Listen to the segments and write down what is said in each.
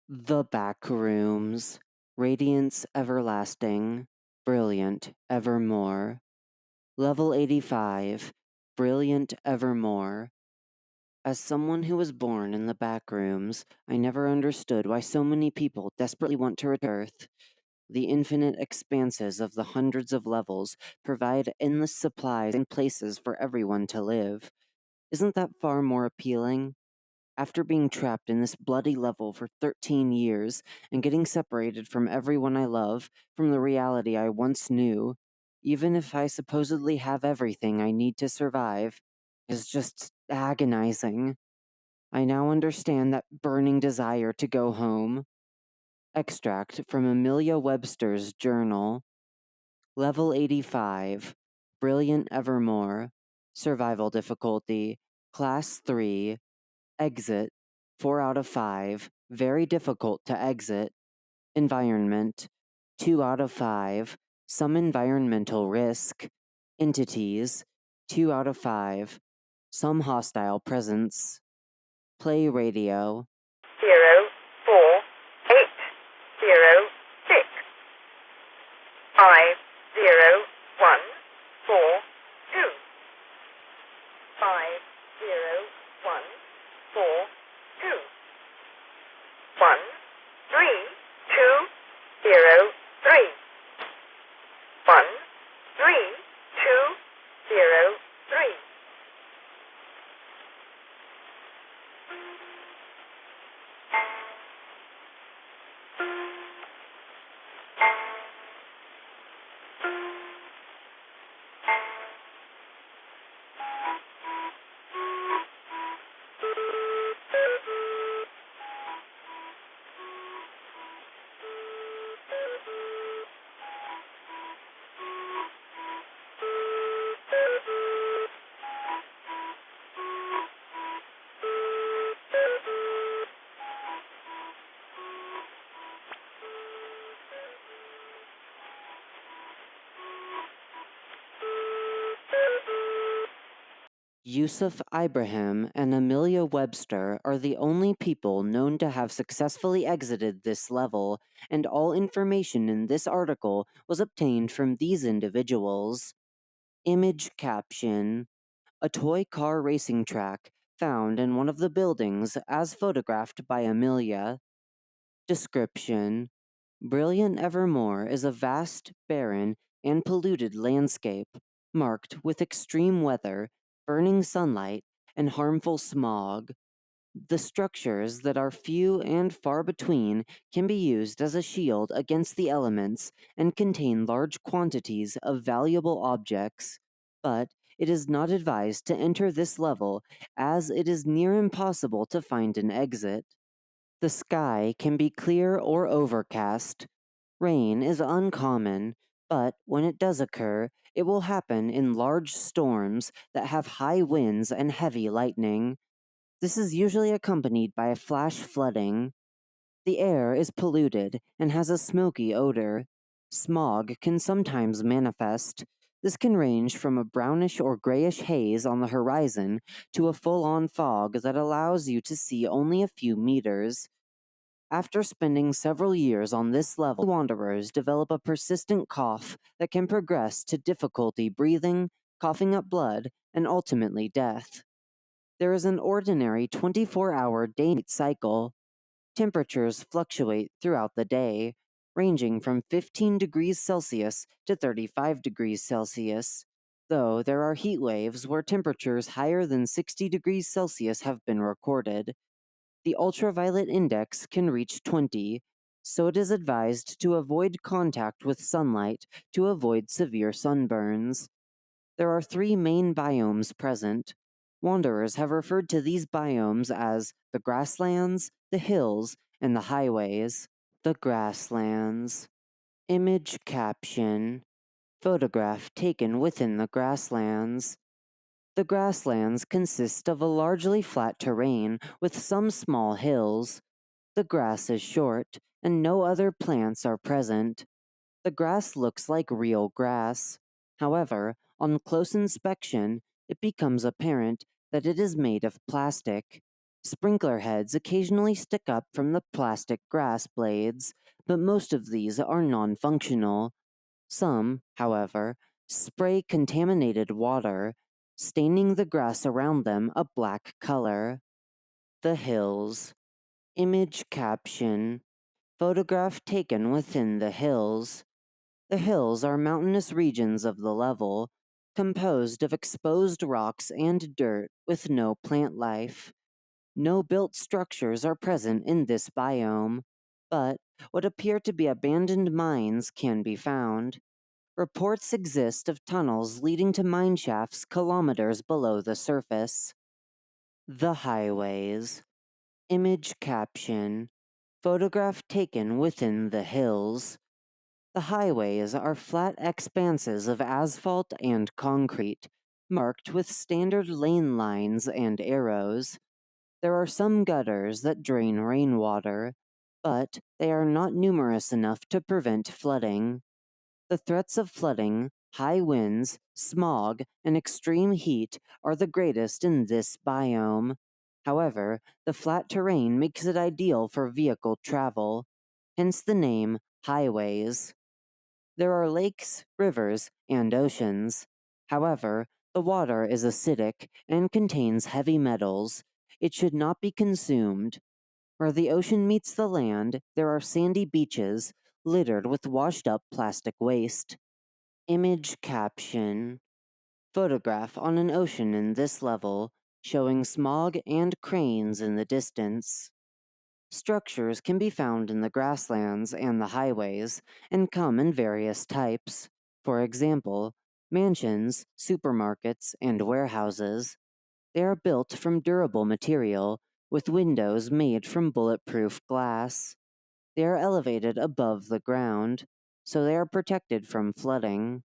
The Backrooms, Radiance Everlasting, Brilliant Evermore. Level 85, Brilliant Evermore. As someone who was born in the Backrooms, I never understood why so many people desperately want to return to Earth. The infinite expanses of the hundreds of levels provide endless supplies and places for everyone to live. Isn't that far more appealing? After being trapped in this bloody level for 13 years and getting separated from everyone I love, from the reality I once knew, even if I supposedly have everything I need to survive, is just agonizing. I now understand that burning desire to go home. Extract from Amelia Webster's journal. Level 85. Brilliant Evermore. Survival difficulty. Class 3. Exit, 4 out of 5, very difficult to exit. Environment, 2 out of 5, some environmental risk. Entities, 2 out of 5, some hostile presence. Play radio. 04806 50142 50142 13203 13203 Yusuf Ibrahim and Amelia Webster are the only people known to have successfully exited this level, and all information in this article was obtained from these individuals. Image caption: a toy car racing track found in one of the buildings as photographed by Amelia. Description: Brilliant Evermore is a vast, barren, and polluted landscape, marked with extreme weather, burning sunlight, and harmful smog. The structures that are few and far between can be used as a shield against the elements and contain large quantities of valuable objects, but it is not advised to enter this level as it is near impossible to find an exit. The sky can be clear or overcast. Rain is uncommon, but when it does occur, it will happen in large storms that have high winds and heavy lightning. This is usually accompanied by a flash flooding. The air is polluted and has a smoky odor. Smog can sometimes manifest. This can range from a brownish or grayish haze on the horizon to a full-on fog that allows you to see only a few meters. After spending several years on this level, wanderers develop a persistent cough that can progress to difficulty breathing, coughing up blood, and ultimately death. There is an ordinary 24-hour day-night cycle. Temperatures fluctuate throughout the day, ranging from 15 degrees Celsius to 35 degrees Celsius, though there are heat waves where temperatures higher than 60 degrees Celsius have been recorded. The ultraviolet index can reach 20, so it is advised to avoid contact with sunlight to avoid severe sunburns. There are 3 main biomes present. Wanderers have referred to these biomes as the grasslands, the hills, and the highways. The grasslands. Image caption: photograph taken within the grasslands. The grasslands consist of a largely flat terrain with some small hills. The grass is short, and no other plants are present. The grass looks like real grass. However, on close inspection, it becomes apparent that it is made of plastic. Sprinkler heads occasionally stick up from the plastic grass blades, but most of these are non-functional. Some, however, spray contaminated water, staining the grass around them a black color. The hills. Image caption. Photograph taken within the hills. The hills are mountainous regions of the level, composed of exposed rocks and dirt with no plant life. No built structures are present in this biome, but what appear to be abandoned mines can be found. Reports exist of tunnels leading to mine shafts kilometers below the surface. The highways. Image caption. Photograph taken within the hills. The highways are flat expanses of asphalt and concrete, marked with standard lane lines and arrows. There are some gutters that drain rainwater, but they are not numerous enough to prevent flooding. The threats of flooding, high winds, smog, and extreme heat are the greatest in this biome. However, the flat terrain makes it ideal for vehicle travel, hence the name highways. There are lakes, rivers, and oceans. However, the water is acidic and contains heavy metals. It should not be consumed. Where the ocean meets the land, there are sandy beaches littered with washed up plastic waste. Image caption. Photograph on an ocean in this level, showing smog and cranes in the distance. Structures can be found in the grasslands and the highways, and come in various types. For example, mansions, supermarkets, and warehouses. They are built from durable material, with windows made from bulletproof glass. They are elevated above the ground, so they are protected from flooding.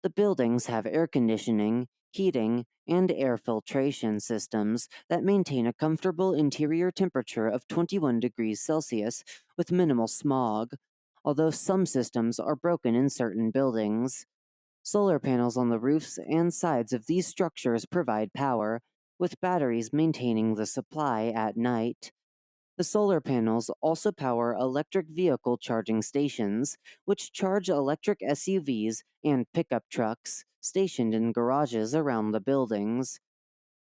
The buildings have air conditioning, heating, and air filtration systems that maintain a comfortable interior temperature of 21 degrees Celsius with minimal smog, although some systems are broken in certain buildings. Solar panels on the roofs and sides of these structures provide power, with batteries maintaining the supply at night. The solar panels also power electric vehicle charging stations, which charge electric SUVs and pickup trucks stationed in garages around the buildings.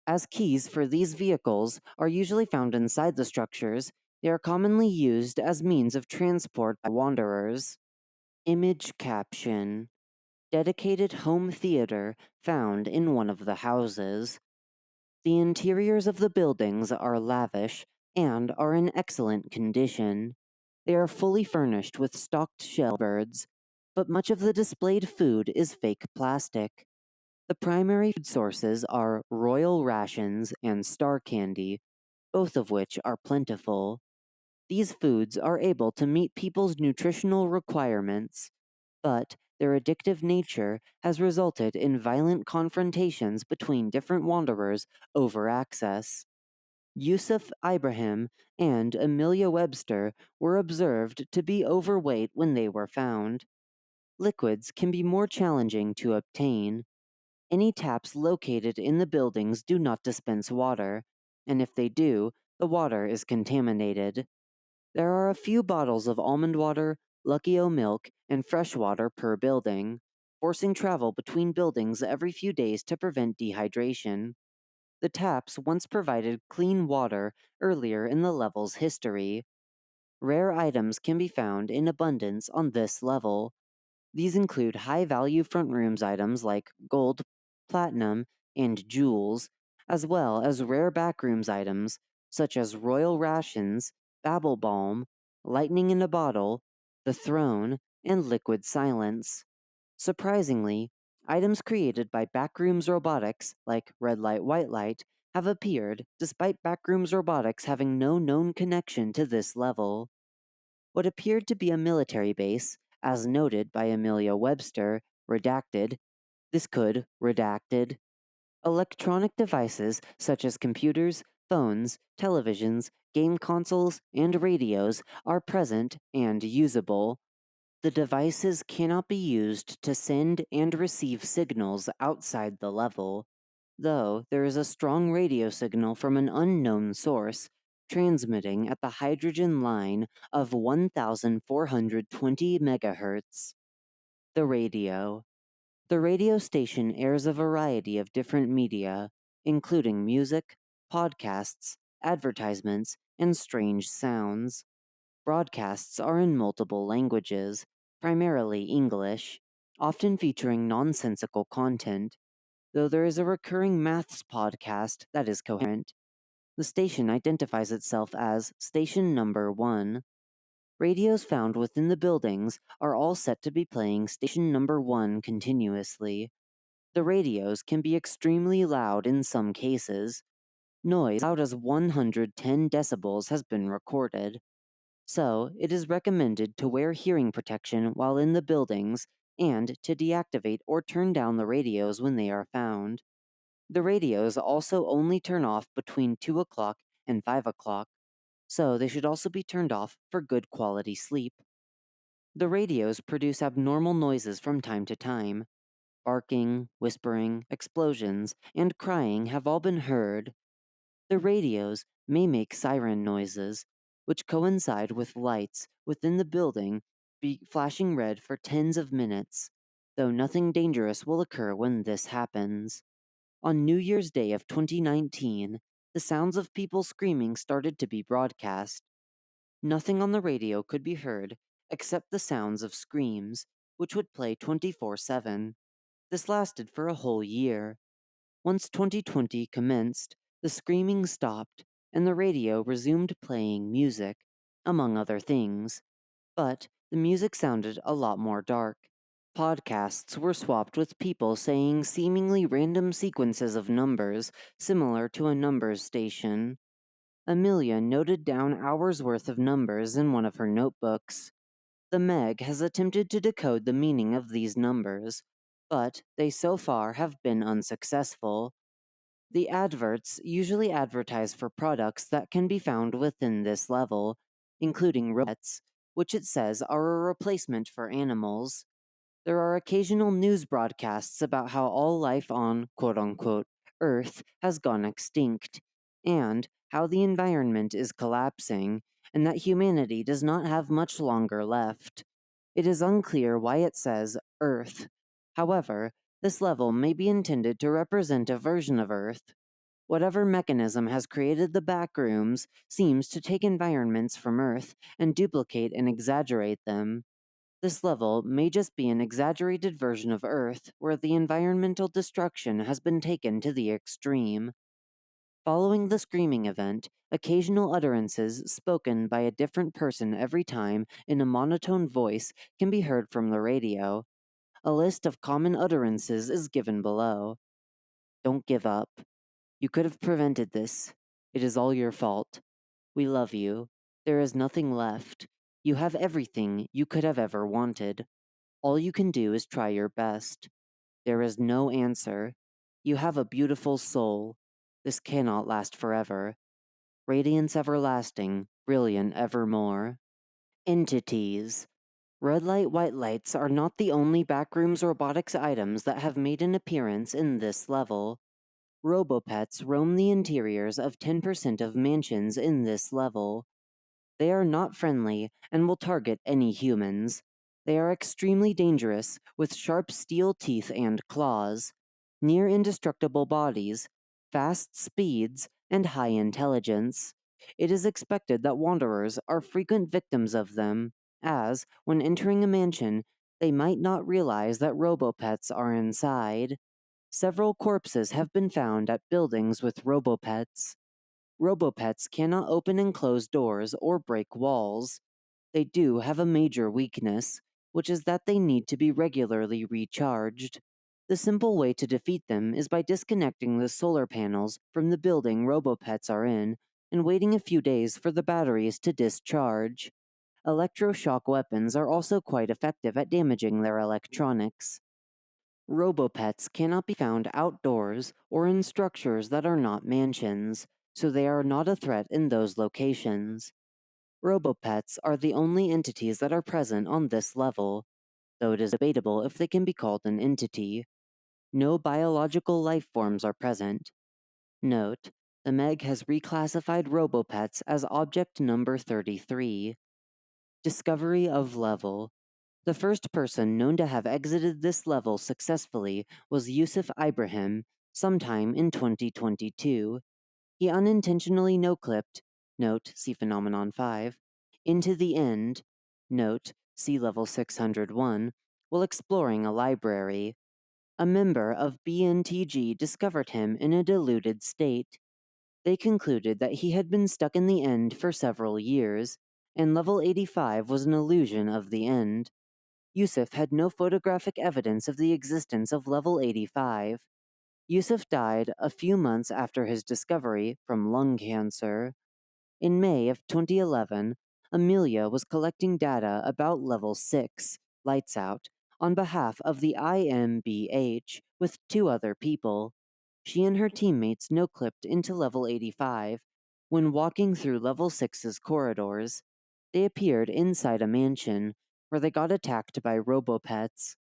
As keys for these vehicles are usually found inside the structures, they are commonly used as means of transport by wanderers. Image caption. Dedicated home theater found in one of the houses. The interiors of the buildings are lavish and are in excellent condition. They are fully furnished with stocked shellbirds, but much of the displayed food is fake plastic. The primary food sources are royal rations and star candy, both of which are plentiful. These foods are able to meet people's nutritional requirements, but their addictive nature has resulted in violent confrontations between different wanderers over access. Yusuf Ibrahim and Amelia Webster were observed to be overweight when they were found. Liquids can be more challenging to obtain. Any taps located in the buildings do not dispense water, and if they do, the water is contaminated. There are a few bottles of almond water, Lucky O milk, and fresh water per building, forcing travel between buildings every few days to prevent dehydration. The taps once provided clean water earlier in the level's history. Rare items can be found in abundance on this level. These include high-value front rooms items like gold, platinum, and jewels, as well as rare backrooms items such as royal rations, babble balm, lightning in a bottle, the throne, and liquid silence. Surprisingly, items created by Backrooms Robotics, like Red Light White Light, have appeared despite Backrooms Robotics having no known connection to this level. What appeared to be a military base, as noted by Amelia Webster, redacted, this could redacted. Electronic devices such as computers, phones, televisions, game consoles, and radios are present and usable. The devices cannot be used to send and receive signals outside the level. though there is a strong radio signal from an unknown source transmitting at the hydrogen line of 1420 megahertz. The radio. The radio station airs a variety of different media, including music, podcasts, advertisements, and strange sounds. Broadcasts are in multiple languages, primarily English, often featuring nonsensical content, though there is a recurring maths podcast that is coherent. The station identifies itself as Station Number 1. Radios found within the buildings are all set to be playing Station Number 1 continuously. The radios can be extremely loud in some cases. Noise loud as 110 decibels has been recorded. So, it is recommended to wear hearing protection while in the buildings and to deactivate or turn down the radios when they are found. The radios also only turn off between 2 o'clock and 5 o'clock, so they should also be turned off for good quality sleep. The radios produce abnormal noises from time to time. Barking, whispering, explosions, and crying have all been heard. The radios may make siren noises, which coincide with lights within the building be flashing red for tens of minutes, though nothing dangerous will occur when this happens. On New Year's Day of 2019, the sounds of people screaming started to be broadcast. Nothing on the radio could be heard except the sounds of screams, which would play 24/7. This lasted for a whole year. Once 2020 commenced, the screaming stopped, and the radio resumed playing music, among other things. But the music sounded a lot more dark. Podcasts were swapped with people saying seemingly random sequences of numbers, similar to a numbers station. Amelia noted down hours worth of numbers in one of her notebooks. The Meg has attempted to decode the meaning of these numbers, but they so far have been unsuccessful. The adverts usually advertise for products that can be found within this level, including robots, which it says are a replacement for animals. There are occasional news broadcasts about how all life on quote unquote Earth has gone extinct, and how the environment is collapsing, and that humanity does not have much longer left. It is unclear why it says Earth. However, this level may be intended to represent a version of Earth. Whatever mechanism has created the backrooms seems to take environments from Earth and duplicate and exaggerate them. This level may just be an exaggerated version of Earth where the environmental destruction has been taken to the extreme. Following the screaming event, occasional utterances spoken by a different person every time in a monotone voice can be heard from the radio. A list of common utterances is given below. Don't give up. You could have prevented this. It is all your fault. We love you. There is nothing left. You have everything you could have ever wanted. All you can do is try your best. There is no answer. You have a beautiful soul. This cannot last forever. Radiance everlasting, brilliant evermore. Entities. Red light, white lights are not the only Backrooms robotics items that have made an appearance in this level. Robopets roam the interiors of 10% of mansions in this level. They are not friendly and will target any humans. They are extremely dangerous, with sharp steel teeth and claws, near indestructible bodies, fast speeds, and high intelligence. It is expected that wanderers are frequent victims of them, as, when entering a mansion, they might not realize that robopets are inside. Several corpses have been found at buildings with robopets. Robopets cannot open and close doors or break walls. They do have a major weakness, which is that they need to be regularly recharged. The simple way to defeat them is by disconnecting the solar panels from the building Robopets are in and waiting a few days for the batteries to discharge. Electroshock weapons are also quite effective at damaging their electronics. Robopets cannot be found outdoors or in structures that are not mansions, so they are not a threat in those locations. Robopets are the only entities that are present on this level, though it is debatable if they can be called an entity. No biological life forms are present. Note: the Meg has reclassified Robopets as Object Number 33. Discovery of Level. The first person known to have exited this level successfully was Yusuf Ibrahim, sometime in 2022. He unintentionally no-clipped, note, see Phenomenon 5, into the end, note, see Level 601, while exploring a library. A member of BNTG discovered him in a diluted state. They concluded that he had been stuck in the end for several years, and Level 85 was an illusion of the end. Yusuf had no photographic evidence of the existence of Level 85. Yusuf died a few months after his discovery from lung cancer. In May of 2011, Amelia was collecting data about Level 6, Lights Out, on behalf of the IMBH with two other people. She and her teammates no-clipped into Level 85. When walking through Level 6's corridors, they appeared inside a mansion, where they got attacked by Robopets.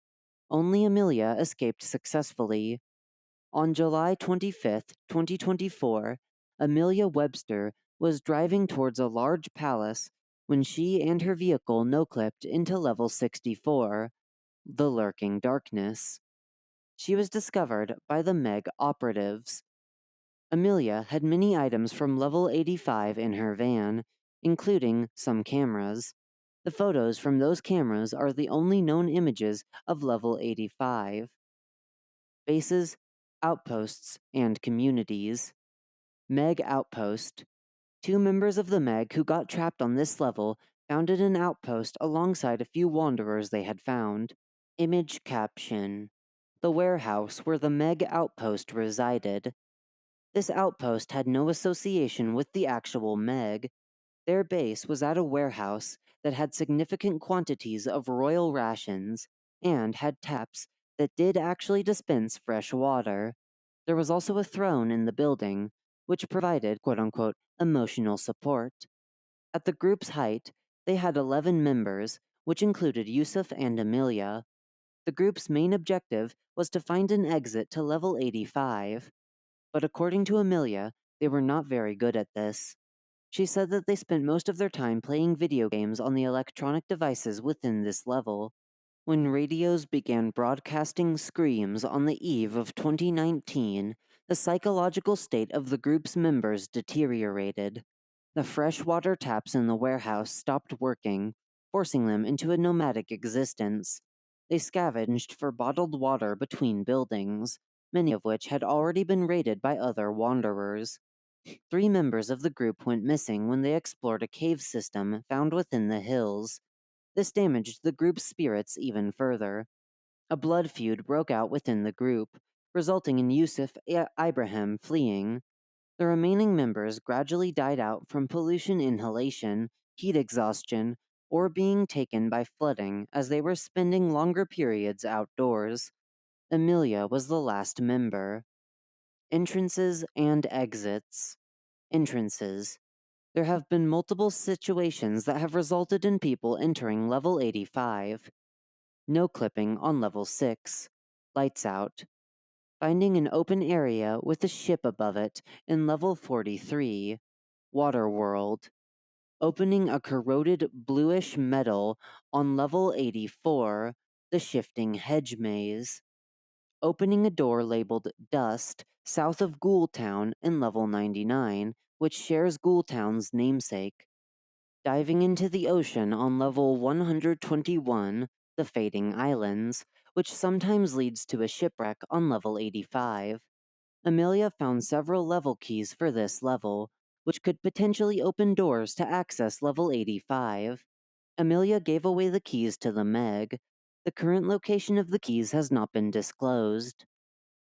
Only Amelia escaped successfully. On July 25th, 2024, Amelia Webster was driving towards a large palace when she and her vehicle no-clipped into Level 64, the Lurking Darkness. She was discovered by the Meg operatives. Amelia had many items from Level 85 in her van, including some cameras. The photos from those cameras are the only known images of Level 85. Bases, outposts, and communities. Meg Outpost. Two members of the Meg who got trapped on this level founded an outpost alongside a few wanderers they had found. Image caption: the warehouse where the Meg Outpost resided. This outpost had no association with the actual Meg. Their base was at a warehouse that had significant quantities of royal rations and had taps that did actually dispense fresh water. There was also a throne in the building, which provided quote-unquote emotional support. At the group's height, they had 11 members, which included Yusuf and Amelia. The group's main objective was to find an exit to Level 85. But according to Amelia, they were not very good at this. She said that they spent most of their time playing video games on the electronic devices within this level. When radios began broadcasting screams on the eve of 2019, the psychological state of the group's members deteriorated. The freshwater taps in the warehouse stopped working, forcing them into a nomadic existence. They scavenged for bottled water between buildings, many of which had already been raided by other wanderers. 3 members of the group went missing when they explored a cave system found within the hills. This damaged the group's spirits even further. A blood feud broke out within the group, resulting in Yusuf Ibrahim fleeing. The remaining members gradually died out from pollution inhalation, heat exhaustion, or being taken by flooding as they were spending longer periods outdoors. Amelia was the last member. Entrances and exits. Entrances. There have been multiple situations that have resulted in people entering Level 85. No clipping on Level 6. Lights out. Finding an open area with a ship above it in Level 43. Water World. Opening a corroded bluish metal on Level 84. The Shifting Hedge Maze. Opening a door labeled Dust south of Ghoultown in Level 99, which shares Ghoultown's namesake. Diving into the ocean on Level 121, the Fading Islands, which sometimes leads to a shipwreck on Level 85. Amelia found several level keys for this level, which could potentially open doors to access Level 85. Amelia gave away the keys to the Meg. The current location of the keys has not been disclosed.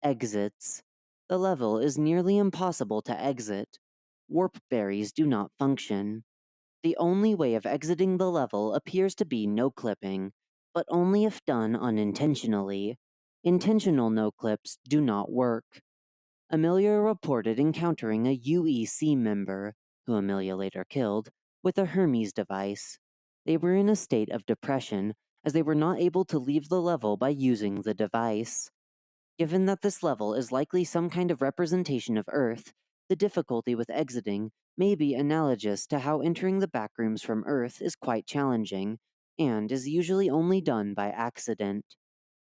Exits. The level is nearly impossible to exit. Warp berries do not function. The only way of exiting the level appears to be no clipping, but only if done unintentionally. Intentional no clips do not work. Amelia reported encountering a UEC member, who Amelia later killed, with a Hermes device. They were in a state of depression, as they were not able to leave the level by using the device. Given that this level is likely some kind of representation of Earth, the difficulty with exiting may be analogous to how entering the backrooms from Earth is quite challenging, and is usually only done by accident.